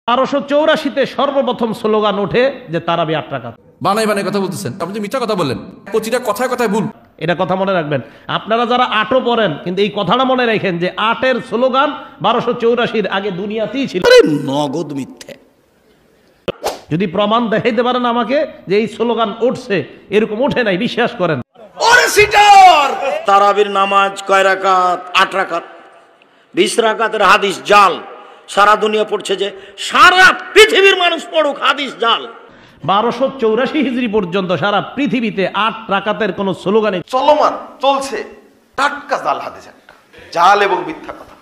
1284-তে সর্বপ্রথম স্লোগান ওঠে যে তারাবি 8 রাকাত। বানাই বানাই কথা বলতেছেন, আপনি মিথ্যা কথা বললেন, প্রতিটা কথায় কথায় ভুল। এটা কথা মনে রাখবেন আপনারা যারা 8ও পড়েন, কিন্তু এই কথাটা মনে রাখেন যে 8-এর স্লোগান 1284-র আগে দুনিয়াতেই ছিল। নগদ মিথ্যে। যদি প্রমাণ দেখাইতে পারেন আমাকে যে এই স্লোগান উঠছে, এরকম ওঠে নাই, বিশ্বাস করেন। ওরে সিটার! তারাবির নামাজ কয় রাকাত? 8 রাকাত। 20 রাকাতের হাদিস জাল, সারা দুনিয়া পড়ছে, যে সারা পৃথিবীর মানুষ পড়ুক, হাদিস জাল। 1284 হিজরি পর্যন্ত সারা পৃথিবীতে 8 রাকাতের কোন স্লোগানে চলমান চলছে টাটকা জাল হাদিস, একটা জাল এবং মিথ্যা কথা।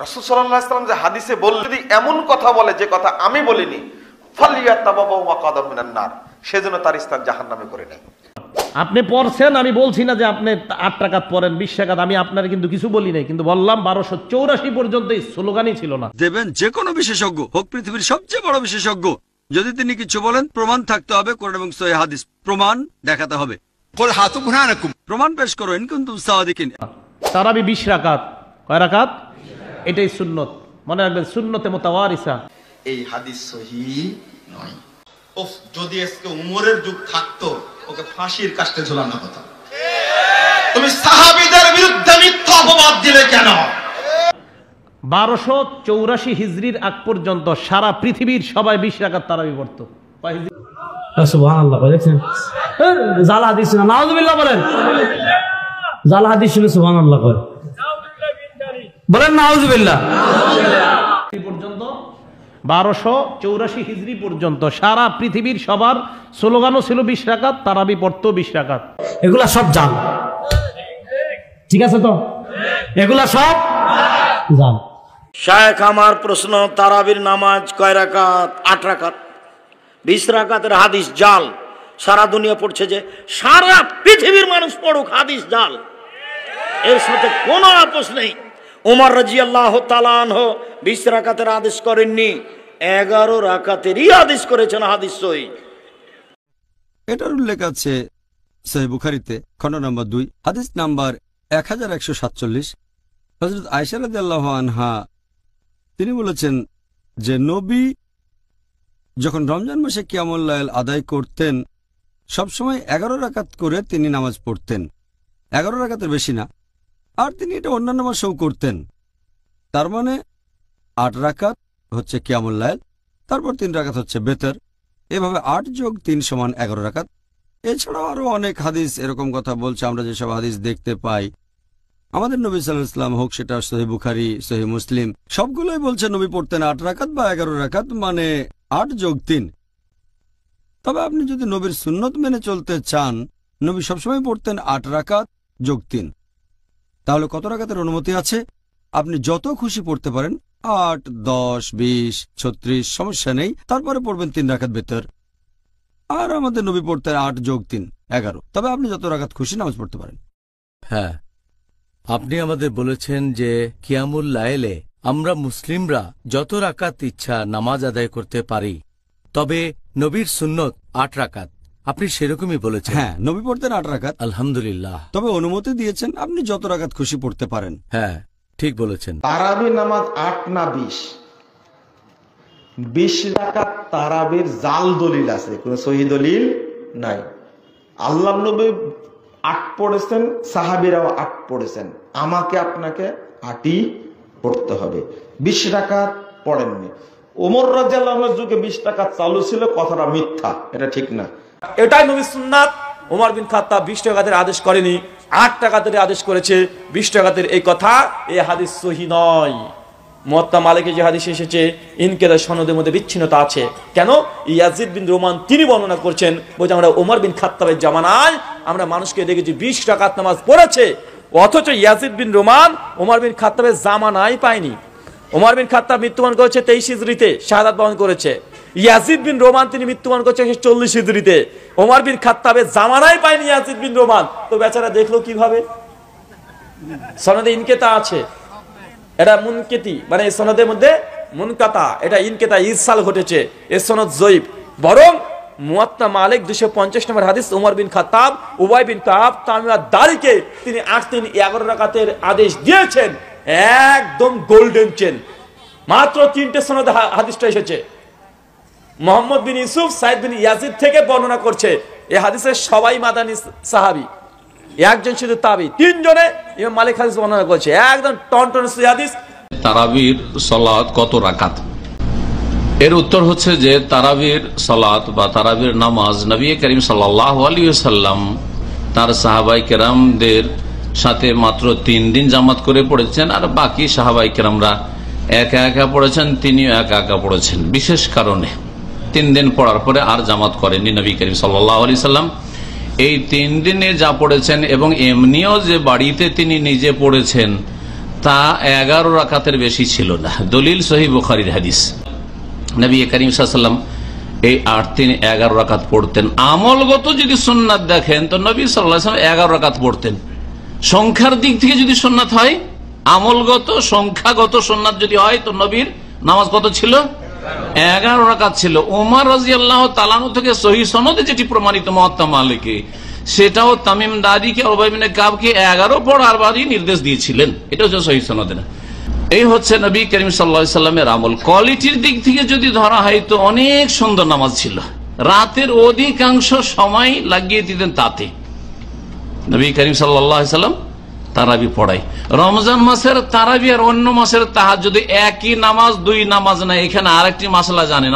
রাসূল সাল্লাল্লাহু আলাইহি ওয়াসাল্লাম যে হাদিসে বললেন, যদি এমন কথা বলে যে কথা আমি বলিনি, ফালিয়াতাবাওয়া মাকাদাহু মিনান নার, সেজন্য তার স্থান জাহান্নামে করে নেয়। আপনি পড়ছেন, আমি বলছি না যে আপনি 8 রাকাত পড়েন, 20 রাকাত, আমি আপনার কিন্তু কিছু বলি নাই, কিন্তু বললাম 1284 পর্যন্ত এই স্লোগানই ছিল না। দেবেন যে কোনো বিশেষজ্ঞ হোক, পৃথিবীর সবচেয়ে বড় বিশেষজ্ঞ, যদি তিনি কিছু বলেন প্রমাণ থাকতে হবে, কোরআন এবং সহিহ হাদিস প্রমাণ দেখাতে হবে। প্রমাণ পেশ করো ইন কুনতুম সাদিকিন। তারাবি 20 রাকাত, কয় রাকাত? এটাই সুন্নত, মনে রাখবেন, সুন্নতে মুতাওয়ারিসা। এই হাদিস সহিহ নয়। উফ, যদি আজকে উমরের যুগ থাকতো, ওকে ফাঁসির কাস্টে ঝোলানো হতো। তুমি সাহাবীদের বিরুদ্ধে মিথ্যা অপবাদ দিলে কেন? 1284 হিজরির আগ পর্যন্ত সারা পৃথিবীর সবাই 20 রাকাত তারাবি পড়তো। সুবহানাল্লাহ, বলেছেন জাল হাদিস না, নাউযুবিল্লাহ বলেন। জাল হাদিস শুনে সুবহানাল্লাহ করেন, বলেন নাউযুবিল্লাহ। পর্যন্ত 1284 হিজরি পর্যন্ত সারা পৃথিবীর সবার স্লোগানও ছিল 20 রাকাত, তারাবি পড়তো 20 রাকাত। এগুলা সব জাল, ঠিক আছে তো? এগুলা সব জাল। শায়েখ, আমার প্রশ্ন, তারাবির নামাজ কয় রাকাত? 8 রাকাত। 20 রাকাতের হাদিস জাল, সারা দুনিয়া পড়ছে, যে সারা পৃথিবীর মানুষ পড়ুক, হাদিস জাল। এর সাথে কোনো আপোষ নেই। ওমর রাদিয়াল্লাহু তাআলা আনহু 20 রাকাতের আদেশ করেননি, 11 রাকাতেরই আদেশ করেছেন, হাদিস সহিহ। এটার উল্লেখ আছে সহিহ বুখারীতে, খণ্ড নম্বর 2, হাদিস নাম্বার 1147। হযরত আয়েশা রাদিয়াল্লাহু আনহা তিনি বলেছেন যে নবী যখন রমজান মাসে কিয়ামুল লাইল আদায় করতেন, সবসময় 11 রাকাত করে তিনি নামাজ পড়তেন, 11 রাকাতের বেশি না। আর তিনি এটা অন্যান্য মাসেও করতেন। তার মানে 8 রাকাত হচ্ছে কিয়ামুল লাইল, তারপর 3 রাকাত হচ্ছে বেতর, এভাবে 8 যোগ 3 সমান 11 রাকাত। এছাড়াও আরো অনেক হাদিস এরকম কথা বলছে। আমরা যেসব হাদিস দেখতে পাই, আমাদের নবী সাল্লাল্লাহু আলাইহি ওয়াসাল্লাম হোক, সেটা সহিহ বুখারী, সহিহ মুসলিম, সবগুলোই বলছে নবী পড়তেন 8 রাকাত বা 11 রাকাত, মানে 8 যোগ 3। তবে আপনি যদি নবীর সুন্নত মেনে চলতে চান, নবী সবসময় পড়তেন 8 রাকাত যোগ 3। তাহলে কত রাকাতের অনুমতি আছে? আপনি যত খুশি পড়তে পারেন, 8, 10, 20, 36, সমস্যা নেই। তারপরে পড়বেন 3 রাকাত বেতর। আর আমাদের নবী পড়তেন 8 যোগ 3, 11। তবে আপনি যত রাকাত খুশি নামাজ পড়তে পারেন। হ্যাঁ, আপনি আমাদের বলেছেন যে কিয়ামুল লাইলে আমরা মুসলিমরা যত রাকাত ইচ্ছা নামাজ আদায় করতে পারি, তবে নবীর সুন্নত 8 রাকাত। আপনি সেরকমই বলেছেন। হ্যাঁ, নবী পড়তেন 8 রাকাত, আলহামদুলিল্লাহ। তবে অনুমতি দিয়েছেন আপনি যত রাকাত খুশি পড়তে পারেন। হ্যাঁ, ঠিক বলেছেন। তারাবি নামাজ 8 না 20? 20 রাকাত তারাবির জাল দলিল আছে, কোনো সহিহ দলিল নাই। আল্লাহর নবী 8 পড়েছেন, সাহাবীরাও 8 পড়েছেন, আমাকে আপনাকে 8ই পড়তে হবে। 20 রাকাত পড়েননি। ওমর রাদিয়াল্লাহু আনহুর যুগে 20 রাকাত চালু ছিল, কথাটা মিথ্যা, এটা ঠিক না। এটাই নবীর সুন্নাত। ওমর বিন খাত্তাব 20 রাকাতের আদেশ করেনি, 8 রাকাতের আদেশ করেছে। 20 রাকাতের এই কথা, এই হাদিস সহিহ নয়। মুয়াত্তা মালিকে যে হাদিস এসেছে, ইনকিতা সনদের মধ্যে বিচ্ছিন্নতা আছে। কেন? ইয়াজিদ বিন রোমান তিনি বর্ণনা করছেন, বলছে আমরা ওমর বিন খাত্তাবের জামানায় আমরা মানুষকে দেখেছি 20 রাকাত নামাজ পড়েছে, অথচ ইয়াজিদ বিন রোমান ওমর বিন খাত্তাবের জামানায় পায়নি। ওমর বিন খাত্তাব মৃত্যুবরণ করেছে 23 হিজরিতে, শাহাদাত বরণ করেছে। ইয়াজিদ বিন রোমান তিনি মৃত্যুবরণ করেছে 40 হিজরিতে। ওমর বিন খাত্তাবের জামানায় পায়নি ইয়াজিদ বিন রোমান, তো বেচারা দেখলো কিভাবে? সনদে ইনকিতা আছে, এটা মুনকিতি, মানে সনদের মধ্যে মুনকাতা, এটা ইনকিতা, ইরসাল ঘটেছে, এর সনদ জয়ীফ। বরং মুয়াত্তা মালিক 250 নম্বর হাদিস, ওমর বিন খাত্তাব উবাই বিন কাব তামিম আদ-দারিকে তিনি 8, 3, 11 রাকাতের আদেশ দিয়েছেন, একদম গোল্ডেন চেন। মাত্র 3টে সনদে হাদিসটা এসেছে। মোহাম্মদ বিন ইউসুফ সাইদ বিন ইয়াজিদ থেকে বর্ণনা করছে। এই হাদিসের সবাই মাদানী সাহাবী, একজন শুধু তাবি, 3 জনে ইমাম মালিক হাদিস বর্ণনা করছে, একদম টনটনে সহিহ হাদিস। তারাবির সালাত কত রাকাত? এর উত্তর হচ্ছে যে তারাবির সালাত বা তারাবির নামাজ নবী করিম সাল্লাল্লাহু আলাইহি ওয়াসাল্লাম তার সাহাবায়ে কেরামদের সাথে মাত্র 3 দিন জামাত করে পড়েছেন, আর বাকি সাহাবায়ে কেরামরা একা একা পড়েছেন, তিনিও একা একা পড়েছেন। বিশেষ কারণে 3 দিন পড়ার পরে আর জামাত করেননি নবী করিম সাল্লাল্লাহু আলাইহি ওয়াসাল্লাম। এই 3 দিনে যা পড়েছেন এবং এমনিও যে বাড়িতে তিনি নিজে পড়েছেন তা 11 রাকাতের বেশি ছিল না। দলিল সহিহ বুখারীর হাদিস। নবী করিম সাল্লাল্লাহু আলাইহি ওয়াসাল্লাম এই 8-3-11 রাকাত পড়তেন। আমলগত যদি সুন্নাত দেখেন তো নবী সাল্লাল্লাহু আলাইহি ওয়াসাল্লাম 11 রাকাত পড়তেন। সংখ্যার দিক থেকে যদি সুন্নাত হয়, আমলগত সংখ্যাগত সুন্নাত যদি হয় তো নবীর নামাজ কত ছিল? 11 রাকাত ছিল। ওমর রাদিয়াল্লাহু তাআলা আনহু থেকে সহিহ সনদে যেটি প্রমাণিত মুওয়াত্তা মালিকে, সেটাও তামিম দারিকে উবাই ইবনে কাবকে 11 পড়ার বারই নির্দেশ দিয়েছিলেন। এটা হচ্ছে সহিহ সনদে। এই হচ্ছে নবী করিম সাল্লাল্লাহু আলাইহি সাল্লামের আমল। কোয়ালিটির দিক থেকে যদি ধরা হয় তো অনেক সুন্দর নামাজ ছিল, রাতের অধিকাংশ সময় লাগিয়ে দিতেন তাতে। নবী করিম সাল্লাল্লাহু আলাইহি সাল্লাম তারাবি পড়াই। রমজান মাসের তারাবি আর অন্য মাসের তাহাজ্জুদ একই নামাজ, 2 নামাজ না। এখানে আরেকটি মাসলা জানেন,